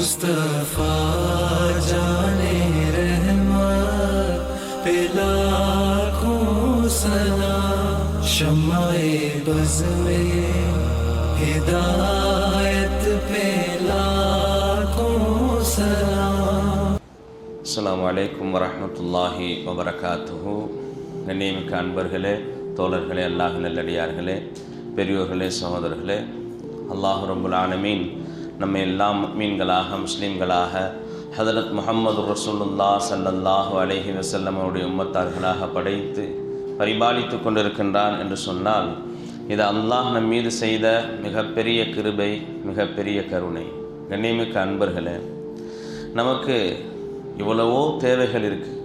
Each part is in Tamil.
मुस्तफा जाने रहमत पे लाखों सलाम, शम्माए बज़ में हिदायत पे लाखों सलाम। அஸ்ஸலாமு அலைக்கும் வரஹ்மத்துல்லாஹி வபரகாத்துஹு. கண்ணியமிக்க அன்பர்களே, தோழர்களே, அல்லாஹ் நல்லடியார்களே, பெரியோர்களே, சகோதரர்களே, அல்லாஹ் ரப்புல் ஆலமீன் நம்மை எல்லாம் முஃமின்களாக முஸ்லீம்களாக ஹதரத் முஹம்மது ரசூலுல்லாஹ் ஸல்லல்லாஹு அலைஹி வஸல்லம் அவருடைய உம்மத்தார்களாக படைத்து பரிபாலித்து கொண்டிருக்கின்றான் என்று சொன்னால் இது அல்லாஹ் நம் மீது செய்த மிகப்பெரிய கிருபை, மிகப்பெரிய கருணை. கண்ணியமிக்க அன்பர்களே, நமக்கு இவ்வளவோ தேவைகள் இருக்குது.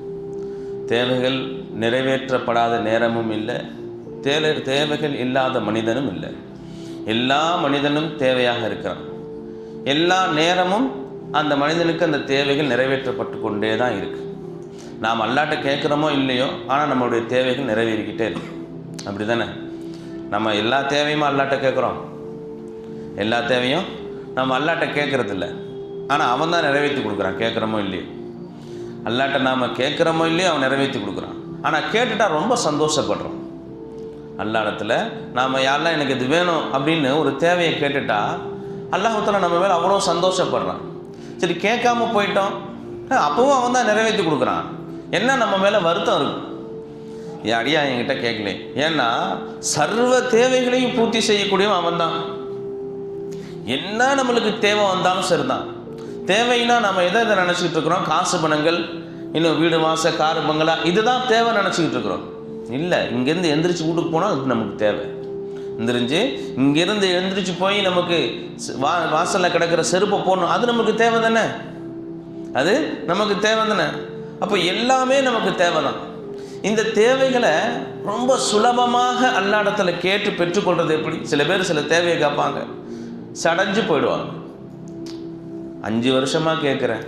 தேவைகள் நிறைவேற்றப்படாத நேரமும் இல்லை, தேவைகள் இல்லாத மனிதனும் இல்லை. எல்லா மனிதனும் தேவையாக இருக்கிறான். எல்லா நேரமும் அந்த மனிதனுக்கு அந்த தேவைகள் நிறைவேற்றப்பட்டு கொண்டே தான் இருக்குது. நாம் அல்லாட்ட கேட்குறோமோ இல்லையோ, ஆனால் நம்மளுடைய தேவைகள் நிறைவேறிக்கிட்டே இருக்கு. அப்படி தானே? நம்ம எல்லா தேவையுமே அல்லாட்ட கேட்குறோம். எல்லா தேவையும் நம்ம அல்லாட்ட கேட்குறதில்ல, ஆனால் அவன் தான் நிறைவேற்றி கொடுக்குறான். கேட்குறோமோ இல்லையோ, அல்லாட்ட நாம் கேட்குறோமோ இல்லையோ அவன் நிறைவேற்றி கொடுக்குறான். ஆனால் கேட்டுட்டா ரொம்ப சந்தோஷப்படுறோம். அல்லாஹ்விடத்தில் நாம் யாரெல்லாம் எனக்கு இது வேணும் அப்படின்னு ஒரு தேவையை கேட்டுட்டா அல்லாஹ்வுத்தாலா நம்ம மேலே அவ்வளோ சந்தோஷப்படுறான். சரி, கேட்காம போயிட்டோம், அப்பவும் அவன் தான் நிறைவேற்றி கொடுக்குறான். என்ன நம்ம மேலே வருத்தம் இருக்கும்? என் அடியா என்கிட்ட கேட்கல, ஏன்னா சர்வ தேவைகளையும் பூர்த்தி செய்யக்கூடியவன் அவன் தான். என்ன நம்மளுக்கு தேவை வந்தாலும் சரிதான். தேவைன்னா நம்ம எதை நினச்சிக்கிட்டு இருக்கிறோம்? காசு பணங்கள், இன்னும் வீடு வாசல் காரு பங்களா, இதுதான் தேவை நினச்சிக்கிட்டு இருக்கிறோம். இல்லை, இங்கேருந்து எந்திரிச்சு வீட்டுக்கு போனால் அது நமக்கு தேவை. இங்கேருந்து எழுந்திரிச்சு போய் நமக்கு வாசலில் கிடக்கிற செருப்பை போடணும், அது நமக்கு தேவை தானே? அது நமக்கு தேவை தானே? அப்போ எல்லாமே நமக்கு தேவை தான். இந்த தேவைகளை ரொம்ப சுலபமாக அல்லாஹ்விடத்தில் கேட்டு பெற்றுக்கொள்வது எப்படி? சில பேர் சில தேவையை கேட்பாங்க, சடைஞ்சு போயிடுவாங்க. 5 வருஷமாக கேட்குறேன்,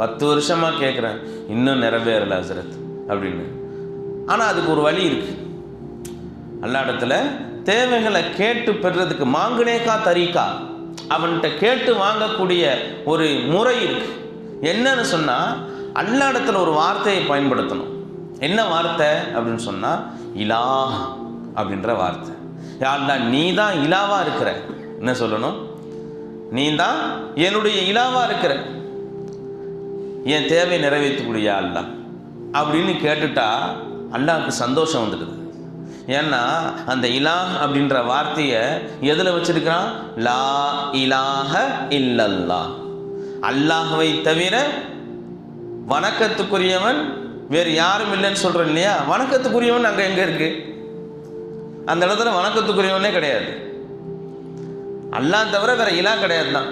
10 வருஷமாக கேட்குறேன், இன்னும் நிறைவேறலை ஹஸரத் அப்படின்னு. ஆனால் அதுக்கு ஒரு வழி இருக்குது. அல்லாஹ்விடத்தில் தேவைகளை கேட்டு பெறுறதுக்கு மாங்கனேக்கா தரீக்கா, அவன்கிட்ட கேட்டு வாங்கக்கூடிய ஒரு முறை இருக்குது. என்னன்னு சொன்னால், அல்லாஹ்விடத்தில் ஒரு வார்த்தையை பயன்படுத்தணும். என்ன வார்த்தை அப்படின்னு சொன்னால், இலாஹ் அப்படின்ற வார்த்தை. யா அல்லாஹ், நீ தான் இலாவாக இருக்கிற. என்ன சொல்லணும்? நீ தான் என்னுடைய இலாவாக இருக்கிற, என் தேவையை நிறைவேற்றக்கூடிய அல்லாஹ் அப்படின்னு கேட்டுட்டா அல்லாஹ்வுக்கு சந்தோஷம் வந்துடுது. ஏன்னா அந்த இலாஹ் அப்படின்ற வார்த்தையை எதில் வச்சிருக்கிறான்? லா இலாஹ இல்லல்லாஹ், அல்லாஹ்வை தவிர வணக்கத்துக்குரியவன் வேறு யாரும் இல்லைன்னு சொல்கிறோம் இல்லையா? வணக்கத்துக்குரியவன் அங்கே எங்கே இருக்குது? அந்த இடத்துல வணக்கத்துக்குரியவனே கிடையாது. அல்லாஹ் தவிர வேற இலா கிடையாது தான்.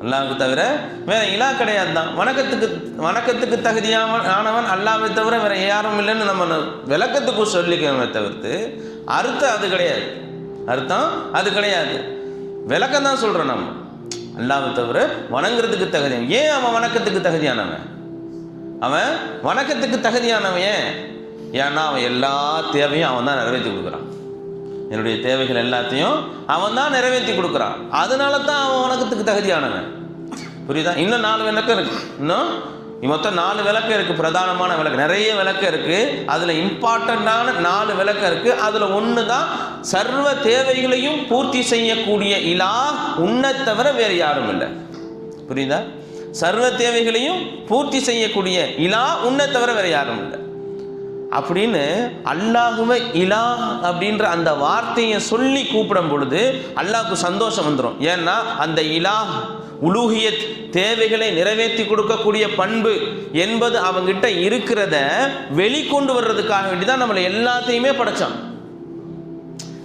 அல்லாஹ்வுக்கு தவிர வேற இலா கிடையாது தான். வணக்கத்துக்கு தகுதியானவன் அல்லாஹ்வை தவிர வேற யாரும் இல்லைன்னு நம்ம விளக்கத்துக்கு சொல்லிக்கவே தவிர்த்து அர்த்தம் அது கிடையாது. அர்த்தம் அது கிடையாது, விளக்கம் தான் சொல்கிறோம். நம்ம அல்லாஹ்வை தவிர வணங்குறதுக்கு தகுதியான. ஏன் அவன் வணக்கத்துக்கு தகுதியானவன்? அவன் வணக்கத்துக்கு தகுதியானவன் ஏன்? ஏன்னா அவன் எல்லா தேவையும் அவன் தான் நிறைவேற்றி கொடுக்குறான். என்னுடைய தேவைகள் எல்லாத்தையும் அவன் தான் நிறைவேற்றி கொடுக்குறான். அதனால தான் அவன் வணக்கத்துக்கு தகுதியானவன். புரியுதா? இன்னும் 4 விளக்கம் இருக்கு. இன்னும் மொத்தம் 4 விளக்கம் இருக்கு. பிரதானமான விளக்கு நிறைய விளக்கம் இருக்கு. அதில் இம்பார்ட்டண்டான 4 விளக்கம் இருக்கு. அதில் ஒன்று தான் சர்வ தேவைகளையும் பூர்த்தி செய்யக்கூடிய இலாஹ் உன்னை தவிர வேறு யாரும் இல்லை. புரியுதா? சர்வ தேவைகளையும் பூர்த்தி செய்யக்கூடிய இலாஹ் உன்னை தவிர வேறு யாரும் இல்லை அப்படின்னு அல்லாஹுவை இலாஹ் அப்படின்ற அந்த வார்த்தையை சொல்லி கூப்பிடும் பொழுது அல்லாஹ்வுக்கு சந்தோஷம் வந்துடும். ஏன்னா அந்த இலாஹ் உலூஹியத், தேவைகளை நிறைவேற்றி கொடுக்கக்கூடிய பண்பு என்பது அவங்கிட்ட இருக்கிறத வெளிக்கொண்டு வர்றதுக்காக வேண்டிதான் நம்மளை எல்லாத்தையுமே படைச்சான்.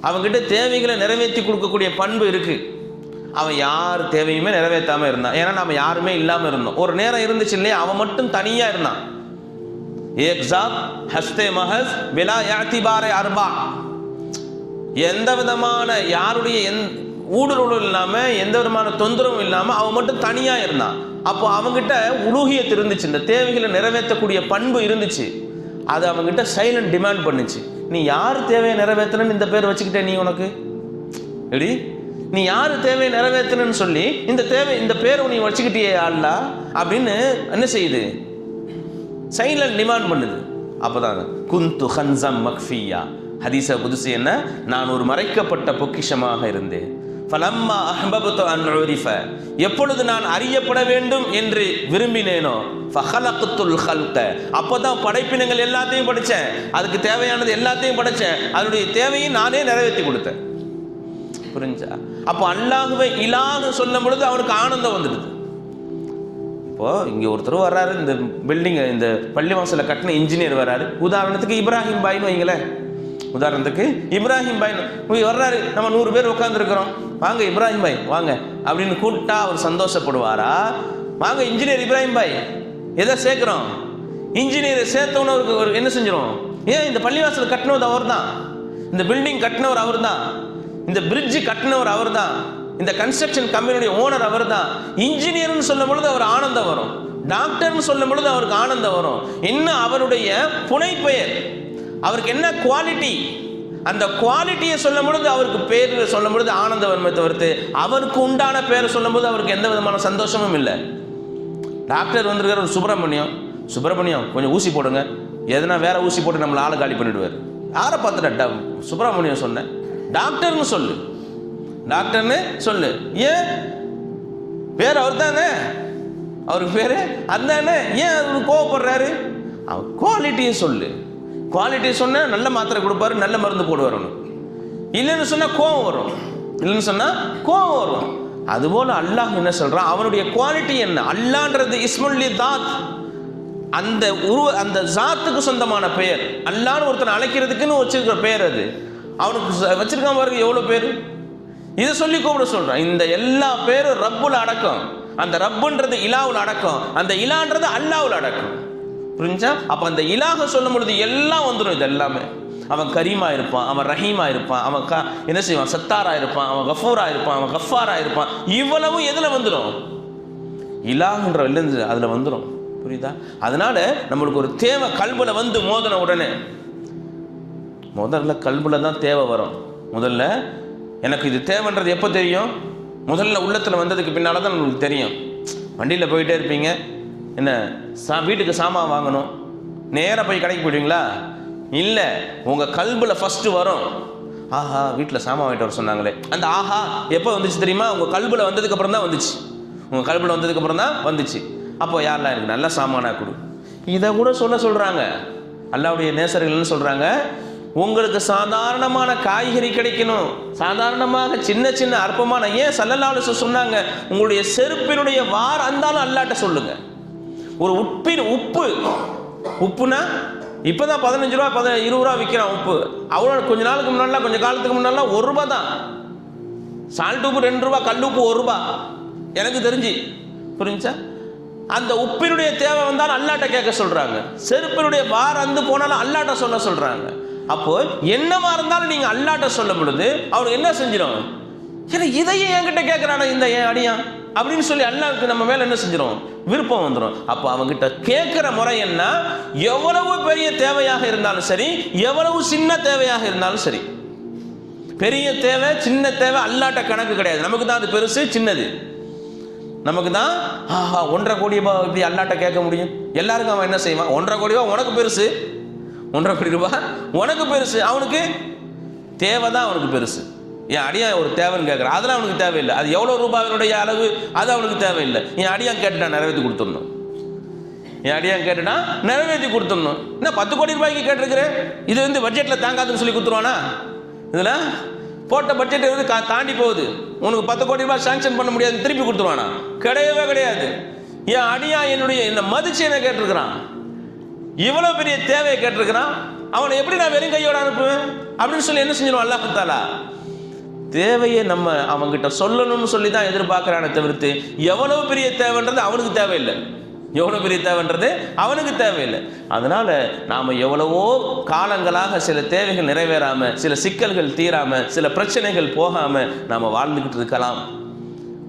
அவங்கிட்ட தேவைகளை நிறைவேற்றி கொடுக்கக்கூடிய பண்பு இருக்கு. அவன் யார் தேவையுமே நிறைவேற்றாம இருந்தான். ஏன்னா நம்ம யாருமே இல்லாமல் இருந்தோம். ஒரு நேரம் இருந்துச்சு இல்லையா, அவன் மட்டும் தனியா இருந்தான். எந்த விதமான யாருடைய ஊடுருவலும் இல்லாமல், எந்த விதமான தொந்தரவும் இல்லாமல் அவன் மட்டும் தனியாக இருந்தான். அப்போ அவங்ககிட்ட உலூஹியத் இருந்துச்சு, இந்த தேவைகளை நிறைவேற்றக்கூடிய பண்பு இருந்துச்சு. அது அவங்ககிட்ட சைலண்ட் டிமாண்ட் பண்ணுச்சு. நீ யார் தேவையை நிறைவேற்றணும்னு இந்த பேர் வச்சுக்கிட்டே நீ உனக்கு எப்படி நீ யார் தேவையை நிறைவேற்றணும்னு சொல்லி இந்த பேரை நீ வச்சுக்கிட்டியே அல்லாஹ் அப்படின்னு என்ன செய்யுது? சைலண்ட் டிமாண்ட் பண்ணுது. அப்போதான் குந்து ஹன்சம் மக்ஃபியா, ஹதீஸ குதுசி என்ன, நான் ஒரு மறைக்கப்பட்ட பொக்கிஷமாக இருந்தேன். ஃபலம்மா அஹ்பப்து அன் உரிஃப, எப்பொழுது நான் அறியப்பட வேண்டும் என்று விரும்பினேனோ, ஃபஹலக்துல் ஹல்க, அப்போதான் படைப்பினங்கள் எல்லாத்தையும் படைச்சேன், அதுக்கு தேவையானது எல்லாத்தையும் படைச்சேன், அதனுடைய தேவையை நானே நிறைவேற்றி கொடுத்தேன். புரிஞ்சா? அப்போ அல்லாஹ்வை இலாஹ்னு சொல்லும் பொழுது அவனுக்கு ஆனந்தம் வந்துடுது. இப்போ இங்கே ஒருத்தர் வர்றாரு, இந்த பில்டிங்கை இந்த பள்ளிவாசலை கட்டின இன்ஜினியர் வர்றாரு, உதாரணத்துக்கு இப்ராஹிம் பாய்னு வைங்களேன், உதாரணத்துக்கு இப்ராஹிம் பாய் வர்றாரு, நம்ம 100 பேர் உட்காந்துருக்கிறோம், வாங்க இப்ராஹிம் பாய் வாங்க அப்படின்னு கூப்பிட்டா அவர் சந்தோஷப்படுவாரா? வாங்க இன்ஜினியர் இப்ராஹிம் பாய், எதை சேர்க்குறோம்? இன்ஜினியரை சேர்த்தவன ஒரு என்ன செஞ்சிடும்? ஏன் இந்த பள்ளிவாசல் கட்டினவர் அவர் தான், இந்த பில்டிங் கட்டினவர் அவர் தான், இந்த பிரிட்ஜ் கட்டினவர் அவர் தான், இந்த கன்ஸ்ட்ரக்ஷன் கம்பெனியுடைய ஓனர் அவர் தான். இன்ஜினியர்னு சொல்லும் பொழுது அவர் ஆனந்தம் வரும், டாக்டர்னு சொல்லும் பொழுது அவருக்கு ஆனந்தம் வரும். இன்னும் அவருடைய புனைப்பெயர், அவருக்கு என்ன குவாலிட்டி, அந்த குவாலிட்டியை சொல்லும் பொழுது அவருக்கு பேர் சொல்லும் பொழுது ஆனந்தம் வருமே தவிர்த்து அவருக்கு உண்டான பேரை சொல்லும் போது அவருக்கு எந்த விதமான சந்தோஷமும் இல்லை. டாக்டர் வந்திருக்கிற ஒரு சுப்பிரமணியம் கொஞ்சம் ஊசி போடுங்க, எதனா வேற ஊசி போட்டு நம்மளை ஆளை காலி பண்ணிவிடுவார். யாரை பார்த்துட்டா சுப்பிரமணியம் சொன்னேன், டாக்டர்னு சொல்லு, டாக்டர்னு சொல்லு. ஏன் பேர் அவர் தானே, அவருக்கு பேரு அதுதானே, ஏன் அவரு கோவப்படுறாரு? அவர் குவாலிட்டியை சொல்லு, குவாலிட்டியை சொன்ன நல்ல மாத்திரை கொடுப்பாரு, நல்ல மருந்து போடுவார். இல்லைன்னு சொன்னா கோவம் வரும், இல்லைன்னு சொன்னா கோவம் வரும். அதுபோல அல்லாஹ் என்ன சொல்றான், அவனுடைய குவாலிட்டி என்ன? அல்லாஹ்ன்றது இஸ்முல்லி தாத், அந்த ஜாத்துக்கு சொந்தமான பெயர். அல்லாஹ்னு ஒருத்தனை அழைக்கிறதுக்குன்னு வச்சிருக்கிற பெயர் அது, அவனுக்கு வச்சிருக்காம பாருங்க எவ்வளவு பேர். இதை சொல்லி கூப்பிட சொல்றான். இந்த எல்லா பேரும் ரப்புல அடக்கம், அந்த ரப்புன்றது இலாவுல அடக்கம், அந்த இலான்றது அல்லாவுல அடக்கம். புரிஞ்சா? அப்ப அந்த இலாக சொல்லும் பொழுது எல்லாம் வந்துடும். இது எல்லாமே அவன் கரீமா இருப்பான், அவன் ரஹீமா இருப்பான், அவன் என்ன செய்வான், சத்தாரா இருப்பான், அவன் கஃபூரா இருப்பான், அவன் கஃபாரா இருப்பான். இவ்வளவு எதுல வந்துடும்? இலாகுன்ற அதுல வந்துடும். புரியுதா? அதனால நம்மளுக்கு ஒரு தேவை கல்புல வந்து மோதன உடனே, முதல்ல கல்புல தான் தேவை வரும். முதல்ல எனக்கு இது தேவைன்றது எப்போ தெரியும்? முதல்ல உள்ளத்தில் வந்ததுக்கு பின்னால் தான் உங்களுக்கு தெரியும். வண்டியில் போயிட்டே இருப்பீங்க, என்ன வீட்டுக்கு சாமான் வாங்கணும், நேராக போய் கடைக்கு போயிடுவீங்களா? இல்லை, உங்கள் கல்பில் ஃபஸ்ட்டு வரும், ஆஹா வீட்டில் சாமான் வாங்கிட்டு வர சொன்னாங்களே. அந்த ஆஹா எப்போ வந்துச்சு தெரியுமா? உங்கள் கல்பில் வந்ததுக்கப்புறம் தான் வந்துச்சு. உங்கள் கல்பில் வந்ததுக்கப்புறம் தான் வந்துச்சு. அப்போ யாரெல்லாம் எனக்கு நல்ல சாமானாக கொடு. இதை கூட சொல்கிறாங்க அல்லாஹ்வுடைய நேசர்கள்னு சொல்கிறாங்க. உங்களுக்கு சாதாரணமான காய்கறி கிடைக்கணும், சாதாரணமாக சின்ன சின்ன அற்பமான, ஏன் ஸல்லல்லாஹு அலைஹி வஸல்லம் சொன்னாங்க, உங்களுடைய செருப்பினுடைய வார் அந்தாலும் அல்லாஹ்ட்ட சொல்லுங்க. ஒரு உப்புனா இப்போதான் 15 ரூபா 20 ரூபா விற்கிறான் உப்பு. அவ்வளோ கொஞ்ச நாளுக்கு முன்னாடிலாம், கொஞ்சம் காலத்துக்கு முன்னாடிலாம் 1 ரூபா தான். சால்ட் உப்பு 2 ரூபா, கல் உப்பு 1 ரூபா எனக்கு தெரிஞ்சு. புரிஞ்சா? அந்த உப்பினுடைய தேவை வந்தாலும் அல்லாஹ்ட்ட கேட்க சொல்றாங்க, செருப்பினுடைய வார் அந்து போனாலும் அல்லாஹ்ட்ட சொல்றாங்க. அப்போ என்னமா இருந்தாலும் நீங்க அல்லாஹ்ட்ட சொல்லும் பொழுது அவனுக்கு என்ன செஞ்சிடும்? ஏன்னா இதையே என்கிட்ட கேட்கிறான இந்த அடியான் அப்படின்னு சொல்லி அல்லாஹ்வுக்கு நம்ம மேல என்ன செஞ்சிடும்? விருப்பம் வந்துடும். அப்போ அவங்கிட்ட கேட்கிற முறை என்ன? எவ்வளவு பெரிய தேவையாக இருந்தாலும் சரி, எவ்வளவு சின்ன தேவையாக இருந்தாலும் சரி, பெரிய தேவை சின்ன தேவை அல்லாஹ்ட்ட கணக்கு கிடையாது. நமக்கு தான் அது பெருசு சின்னது, நமக்கு தான் 1.5 கோடி ரூபாய் இப்படி அல்லாஹ்ட்ட கேட்க முடியும். எல்லாருக்கும் அவன் என்ன செய்வான்? 1.5 கோடி ரூபாய் உனக்கு பெருசு, 1.5 கோடி ரூபாய் உனக்கு பெருசு, அவனுக்கு தேவை தான் அவனுக்கு பெருசு. என் அடியான் ஒரு தேவைன்னு கேட்குறான், அதெல்லாம் அவனுக்கு தேவையில்லை. அது எவ்வளோ ரூபாயினுடைய அளவு அது அவனுக்கு தேவையில்லை. என் அடியான் கேட்டுட்டா நிறைவேற்றி கொடுத்துடணும், என் அடியான் கேட்டுட்டா நிறைவேற்றி கொடுத்துடணும். என்ன 10 கோடி ரூபாய்க்கு கேட்டிருக்கிறேன், இது வந்து பட்ஜெட்டில் தாங்காதுன்னு சொல்லி கொடுத்துருவானா? இதில் போட்ட பட்ஜெட் வந்து தாண்டி போகுது, உனக்கு 10 கோடி ரூபாய் சாங்ஷன் பண்ண முடியாது, திருப்பி கொடுத்துருவானா? கிடையவே கிடையாது. என் அடியான் என்னை மதிச்சு என்ன கேட்டிருக்கிறான், இவ்வளோ பெரிய தேவையை கேட்டிருக்கிறான், அவனை எப்படி நான் வெறும் கையோட அனுப்புவேன் அப்படின்னு சொல்லி என்ன செஞ்சிடும் அல்லாஹ் தஆலா? தேவையை நம்ம அவங்ககிட்ட சொல்லணும்னு சொல்லி தான் எதிர்பார்க்குறானே தவிர்த்து எவ்வளவு பெரிய தேவைன்றது அவனுக்கு தேவையில்லை, எவ்வளோ பெரிய தேவைன்றது அவனுக்கு தேவையில்லை. அதனால நாம் எவ்வளவோ காலங்களாக சில தேவைகள் நிறைவேறாமல், சில சிக்கல்கள் தீராமல், சில பிரச்சனைகள் போகாமல் நாம் வாழ்ந்துக்கிட்டு இருக்கலாம்.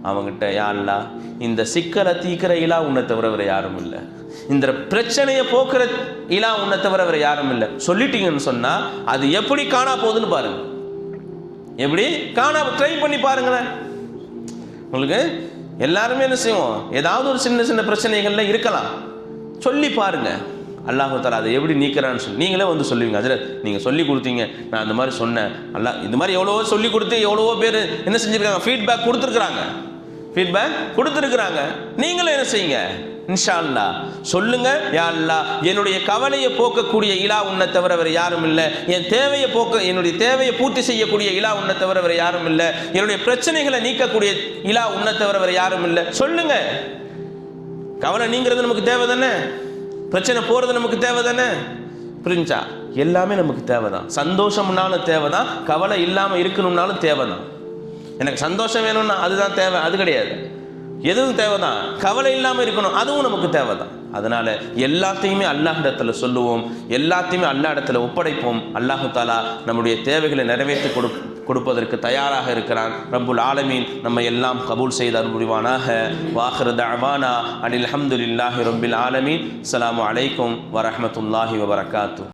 அவங்ககிட்ட யா அல்லாஹ் இந்த சிக்கலை தீக்கிற இலா உன்னை தவிர வேறு யாரும் இல்லை, இந்த பிரச்சனையை போக்குற இலா உன்னை தவிர வேறு யாரும் இல்லை சொல்லிட்டீங்கன்னு சொன்னால் அது எப்படி காணா போகுதுன்னு பாருங்க. எப்படி காணாம ட்ரை பண்ணி பாருங்களேன். உங்களுக்கு எல்லாருமே என்ன செய்வோம், ஏதாவது ஒரு சின்ன சின்ன பிரச்சனைகள்ல இருக்கலாம். சொல்லி பாருங்க, அல்லாஹ் தஆலா அதை எப்படி நீக்கிறான்னு சொல்லி நீங்களே வந்து சொல்லுவீங்க. அதில் நீங்கள் சொல்லி கொடுத்தீங்க, நான் அந்த மாதிரி சொன்னேன், அல்லாஹ் இந்த மாதிரி எவ்வளவோ சொல்லி கொடுத்து எவ்வளவோ பேர் என்ன செஞ்சுருக்காங்க, ஃபீட்பேக் கொடுத்துருக்குறாங்க. நீங்களும் என்ன செய்யுங்க, இன்ஷா அல்லாஹ் சொல்லுங்க, யா அல்லாஹ் என்னுடைய கவலையை போக்கக்கூடிய இலா உன்னை தவிர வேறு யாரும் இல்லை, என்னுடைய தேவையை பூர்த்தி செய்யக்கூடிய இலா உன்னை தவிர வேறு யாரும் இல்லை, என்னுடைய பிரச்சனைகளை நீக்கக்கூடிய இலா உன்னை தவிர வேறு யாரும் இல்லை. சொல்லுங்க. கவலை நீங்கிறது நமக்கு தேவை தானே, பிரச்சனை போகிறது நமக்கு தேவை தானே, புரிஞ்சா? எல்லாமே நமக்கு தேவை தான். சந்தோஷம்னாலும் தேவை தான், கவலை இல்லாமல் இருக்கணும்னாலும் தேவை தான். எனக்கு சந்தோஷம் வேணும்னா அதுதான் தேவை, அது கிடையாது. எதுவும் தேவை தான், கவலை இல்லாமல் இருக்கணும், அதுவும் நமக்கு தேவை தான். அதனால் எல்லாத்தையுமே அல்லாஹ் இடத்துல சொல்லுவோம், எல்லாத்தையுமே அல்லாஹ் இடத்துல ஒப்படைப்போம். அல்லாஹு தாலா நம்முடைய தேவைகளை நிறைவேற்றி கொடுப்பதற்கு தயாராக இருக்கிறான். ரப்புல் ஆலமீன் நம்ம எல்லாம் கபூல் செய்து அருள் புரிவானாக. வாஹிரு தஅவானா அனில் ஹம்துலில்லாஹி ரப்பில் ஆலமீன். அஸ்ஸலாமு அலைக்கும் வரஹ்மத்துல்லாஹி வபரகாத்துஹு.